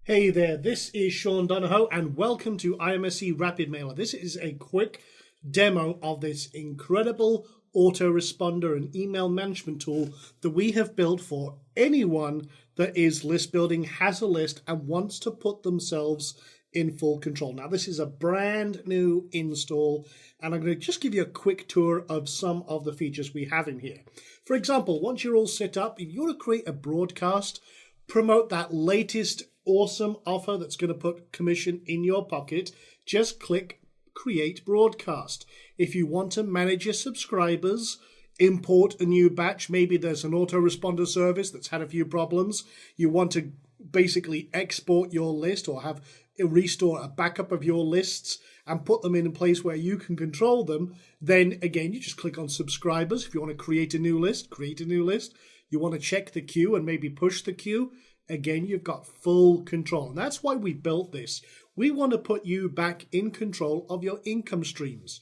Hey there, this is Sean Donahoe and welcome to IMSC Rapid Mailer. This is a quick demo of this incredible autoresponder and email management tool that we have built for anyone that is list building, has a list and wants to put themselves in full control. Now this is a brand new install and I'm going to just give you a quick tour of some of the features we have in here. For example, once you're all set up, if you want to create a broadcast, promote that latest awesome offer that's going to put commission in your pocket, just click Create Broadcast. If you want to manage your subscribers, import a new batch, maybe there's an autoresponder service that's had a few problems, you want to basically export your list or have restore a backup of your lists and put them in a place where you can control them, then again, you just click on subscribers. If you want to create a new list, create a new list. You want to check the queue and maybe push the queue. Again, you've got full control. And that's why we built this. We want to put you back in control of your income streams.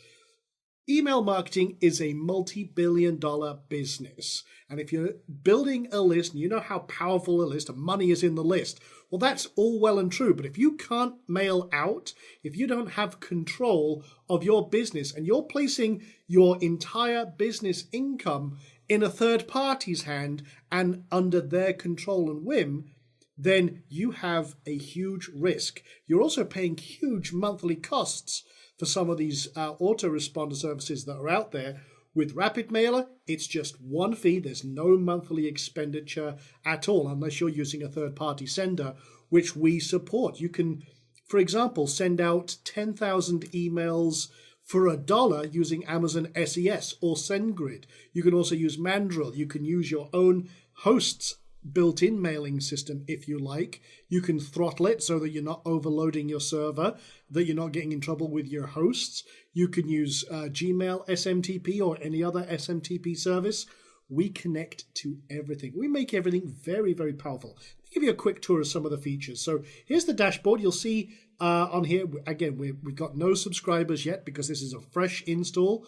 Email marketing is a multi-billion-dollar business. And if you're building a list and you know how powerful a list and money is in the list, well, that's all well and true. But if you can't mail out, if you don't have control of your business and you're placing your entire business income in a third party's hand and under their control and whim, then you have a huge risk. You're also paying huge monthly costs for some of these autoresponder services that are out there. With Rapid Mailer, it's just one fee. There's no monthly expenditure at all unless you're using a third-party sender, which we support. You can, for example, send out 10,000 emails for $1 using Amazon SES or SendGrid. You can also use Mandrill. You can use your own host's built-in mailing system if you like. You can throttle it so that you're not overloading your server, that you're not getting in trouble with your hosts. You can use Gmail SMTP or any other SMTP service. We connect to everything. We make everything very, very powerful. I'll give you a quick tour of some of the features. So here's the dashboard. You'll see on here, again, we've got no subscribers yet because this is a fresh install.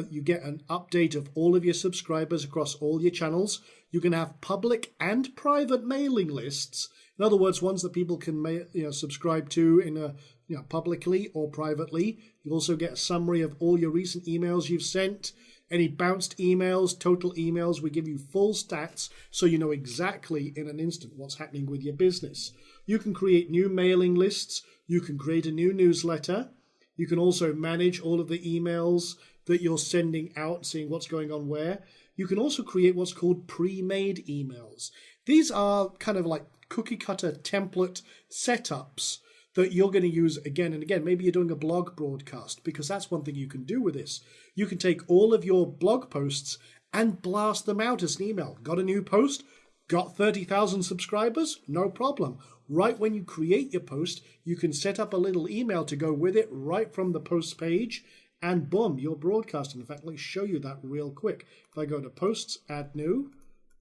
You get an update of all of your subscribers across all your channels. You can have public and private mailing lists. In other words, ones that people can subscribe to in a publicly or privately. You also get a summary of all your recent emails you've sent, any bounced emails, total emails. We give you full stats so you know exactly in an instant what's happening with your business. You can create new mailing lists. You can create a new newsletter. You can also manage all of the emails that you're sending out, seeing what's going on where. You can also create what's called pre-made emails. These are kind of like cookie cutter template setups that you're going to use again and again. Maybe you're doing a blog broadcast, because that's one thing you can do with this. You can take all of your blog posts and blast them out as an email. Got a new post? Got 30,000 subscribers? No problem. Right when you create your post, you can set up a little email to go with it right from the post page, and boom, you're broadcasting. In fact, let me show you that real quick. If I go to Posts, Add New,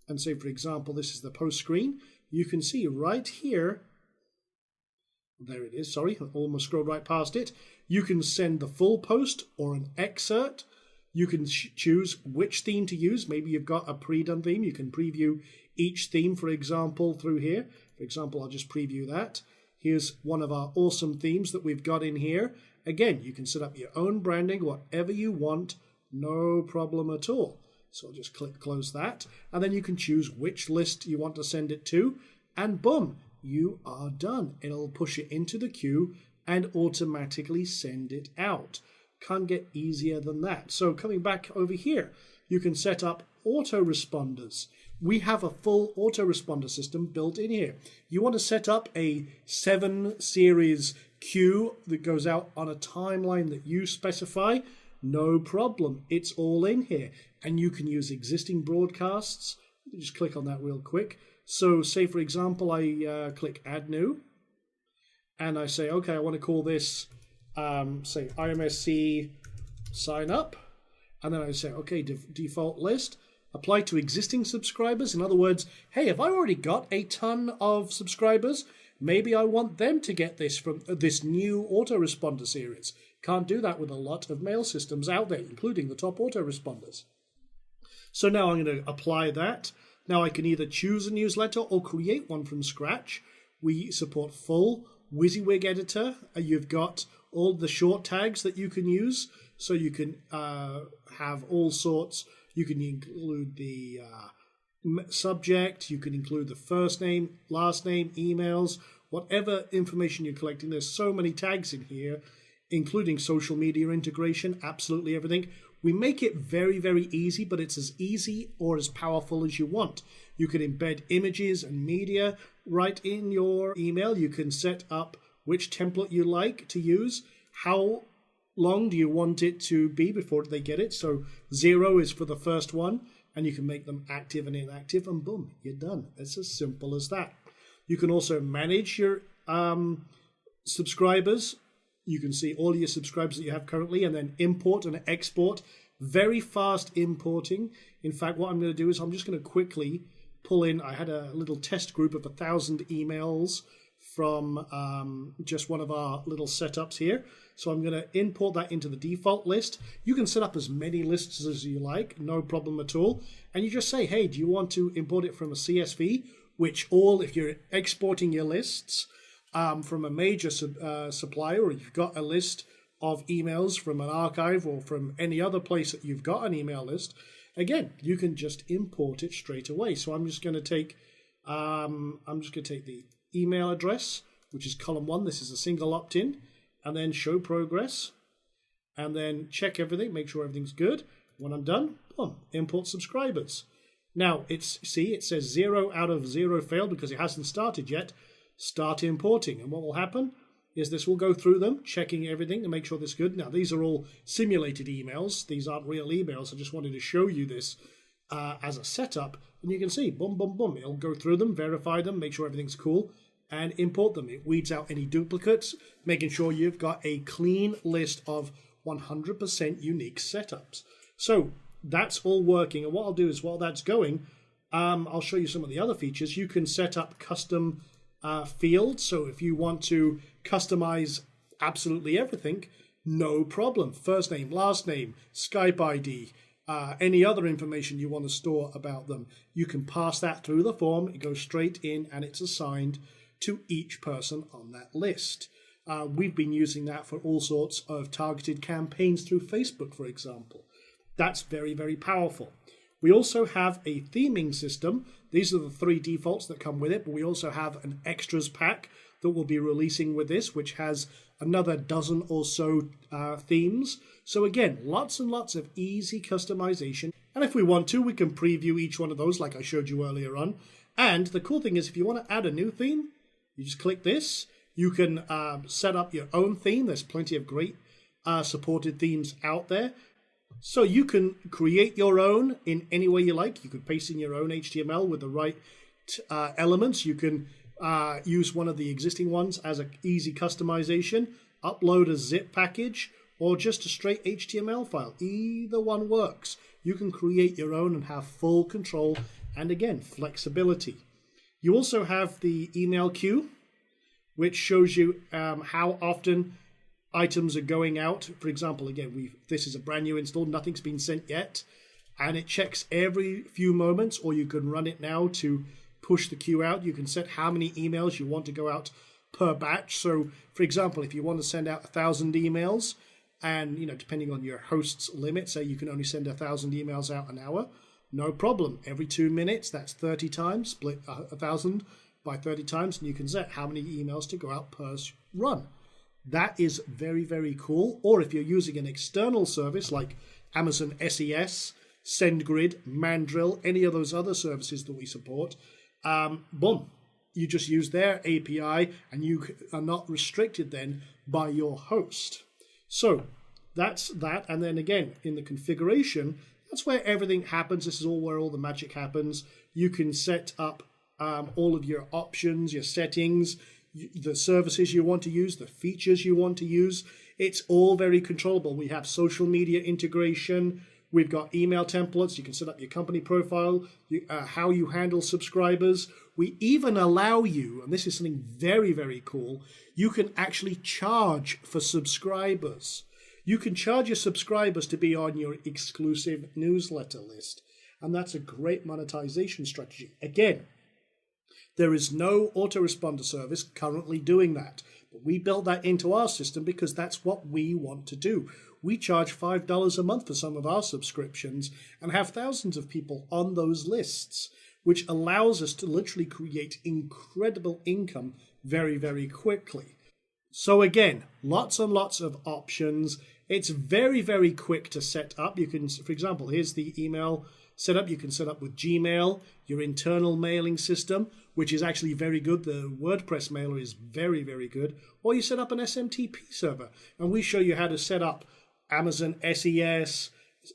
and say, for example, this is the post screen, you can see right here, there it is, sorry, I almost scrolled right past it. You can send the full post or an excerpt. You can choose which theme to use. Maybe you've got a pre-done theme. You can preview each theme, for example, through here. For example, I'll just preview that. Here's one of our awesome themes that we've got in here. Again, you can set up your own branding, whatever you want, no problem at all. So I'll just click close that. And then you can choose which list you want to send it to. And boom, you are done. It'll push it into the queue and automatically send it out. Can't get easier than that. So coming back over here, you can set up autoresponders. We have a full autoresponder system built in here. You want to set up a 7 series queue that goes out on a timeline that you specify? No problem. It's all in here. And you can use existing broadcasts. Just click on that real quick. So say, for example, I click Add New. And I say, okay, I want to call this, say, IMSC Sign Up. And then I say, okay, default list. Apply to existing subscribers. In other words, hey, have I already got a ton of subscribers? Maybe I want them to get this from this new autoresponder series. Can't do that with a lot of mail systems out there, including the top autoresponders. So now I'm going to apply that. Now I can either choose a newsletter or create one from scratch. We support full WYSIWYG editor. You've got all the short tags that you can use. So you can have all sorts. You can include the subject. You can include the first name, last name, emails, whatever information you're collecting. There's so many tags in here, including social media integration, absolutely everything. We make it very, very easy, but it's as easy or as powerful as you want. You can embed images and media right in your email. You can set up which template you like to use. How long do you want it to be before they get it? So 0 is for the first one, and you can make them active and inactive, and boom, you're done. It's as simple as that. You can also manage your subscribers. You can see all your subscribers that you have currently, and then import and export. Very fast importing. In fact, what I'm going to do is I'm just going to quickly pull in. I had a little test group of 1,000 emails from just one of our little setups here. So I'm going to import that into the default list. You can set up as many lists as you like, no problem at all. And you just say, hey, do you want to import it from a CSV? Which if you're exporting your lists from a major supplier, or you've got a list of emails from an archive or from any other place that you've got an email list, again, you can just import it straight away. So I'm just going to take the email address, which is column 1. This is a single opt-in, and then show progress, and then check everything, make sure everything's good. When I'm done, boom, import subscribers. Now it says 0 out of 0 failed because it hasn't started yet. Start importing, and what will happen is this will go through them, checking everything to make sure this is good. Now these are all simulated emails. These aren't real emails. I just wanted to show you this as a setup, and you can see, boom, boom, boom. It'll go through them, verify them, make sure everything's cool, and import them. It weeds out any duplicates, making sure you've got a clean list of 100% unique setups. So that's all working, and what I'll do is while that's going, I'll show you some of the other features. You can set up custom fields, so if you want to customize absolutely everything, no problem. First name, last name, Skype ID, any other information you want to store about them, you can pass that through the form. It goes straight in and it's assigned to each person on that list. We've been using that for all sorts of targeted campaigns through Facebook, for example. That's very, very powerful. We also have a theming system. These are the 3 defaults that come with it, but we also have an extras pack that we'll be releasing with this, which has another dozen or so themes. So again, lots and lots of easy customization. And if we want to, we can preview each one of those like I showed you earlier on. And the cool thing is if you want to add a new theme, you just click this. You can set up your own theme. There's plenty of great supported themes out there. So you can create your own in any way you like. You could paste in your own HTML with the right elements. You can use one of the existing ones as an easy customization, upload a zip package, or just a straight HTML file. Either one works. You can create your own and have full control and, again, flexibility. You also have the email queue, which shows you how often items are going out. For example, again, this is a brand new install, nothing's been sent yet, and it checks every few moments, or you can run it now to push the queue out. You can set how many emails you want to go out per batch. So, for example, if you want to send out 1,000 emails, and depending on your host's limit, say you can only send 1,000 emails out an hour, no problem. Every 2 minutes, that's 30 times, split 1,000 by 30 times, and you can set how many emails to go out per run. That is very, very cool. Or if you're using an external service like Amazon SES, SendGrid, Mandrill, any of those other services that we support, boom, you just use their API and you are not restricted then by your host. So that's that. And then again, in the configuration, that's where everything happens. This is all where all the magic happens. You can set up all of your options, your settings, the services you want to use, the features you want to use. It's all very controllable. We have social media integration. We've got email templates. You can set up your company profile, how you handle subscribers. We even allow you, and this is something very, very cool, you can actually charge for subscribers. You can charge your subscribers to be on your exclusive newsletter list. And that's a great monetization strategy. Again, There is no autoresponder service currently doing that. But we built that into our system because that's what we want to do. We charge $5 a month for some of our subscriptions and have thousands of people on those lists, which allows us to literally create incredible income very, very quickly. So again, lots and lots of options. It's very, very quick to set up. You can, for example, here's the email setup. You can set up with Gmail, your internal mailing system, which is actually very good. The WordPress mailer is very, very good. Or you set up an SMTP server. And we show you how to set up Amazon SES,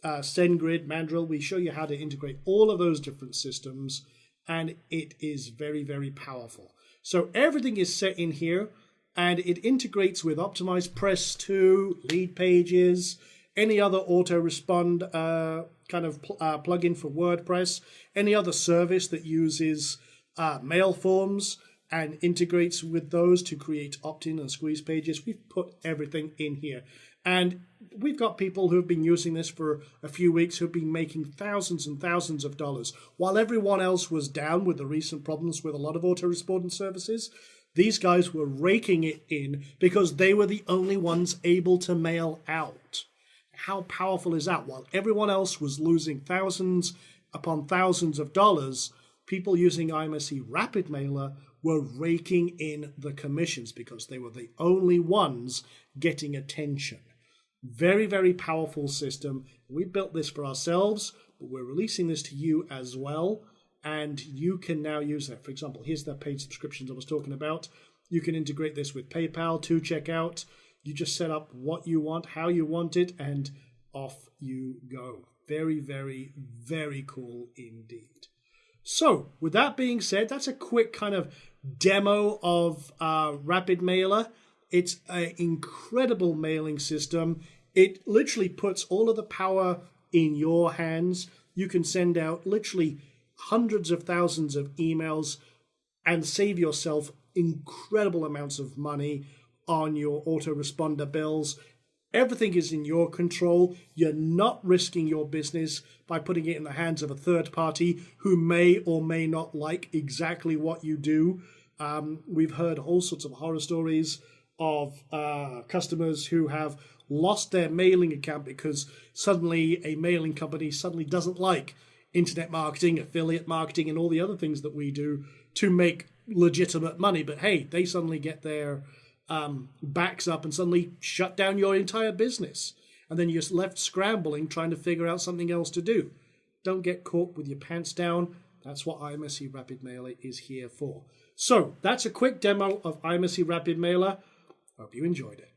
SendGrid, Mandrill. We show you how to integrate all of those different systems. And it is very, very powerful. So everything is set in here. And it integrates with Optimized Press 2, Lead Pages, any other autorespond kind of plugin for WordPress, any other service that uses mail forms and integrates with those to create opt-in and squeeze pages. We've put everything in here. And we've got people who have been using this for a few weeks who have been making thousands and thousands of dollars. While everyone else was down with the recent problems with a lot of autoresponding services, these guys were raking it in because they were the only ones able to mail out. How powerful is that? While everyone else was losing thousands upon thousands of dollars, people using IMSC Rapid Mailer were raking in the commissions because they were the only ones getting attention. Very, very powerful system. We built this for ourselves, but we're releasing this to you as well. And you can now use that. For example, here's the paid subscriptions I was talking about. You can integrate this with PayPal to checkout. You just set up what you want, how you want it, and off you go. Very, very, very cool indeed. So, with that being said, that's a quick kind of demo of Rapid Mailer. It's an incredible mailing system. It literally puts all of the power in your hands. You can send out literally hundreds of thousands of emails and save yourself incredible amounts of money on your autoresponder bills. Everything is in your control. You're not risking your business by putting it in the hands of a third party who may or may not like exactly what you do. We've heard all sorts of horror stories of customers who have lost their mailing account because suddenly a mailing company suddenly doesn't like internet marketing, affiliate marketing, and all the other things that we do to make legitimate money. But hey, they suddenly get their backs up and suddenly shut down your entire business. And then you're left scrambling trying to figure out something else to do. Don't get caught with your pants down. That's what IMSC Rapid Mailer is here for. So that's a quick demo of IMSC Rapid Mailer. Hope you enjoyed it.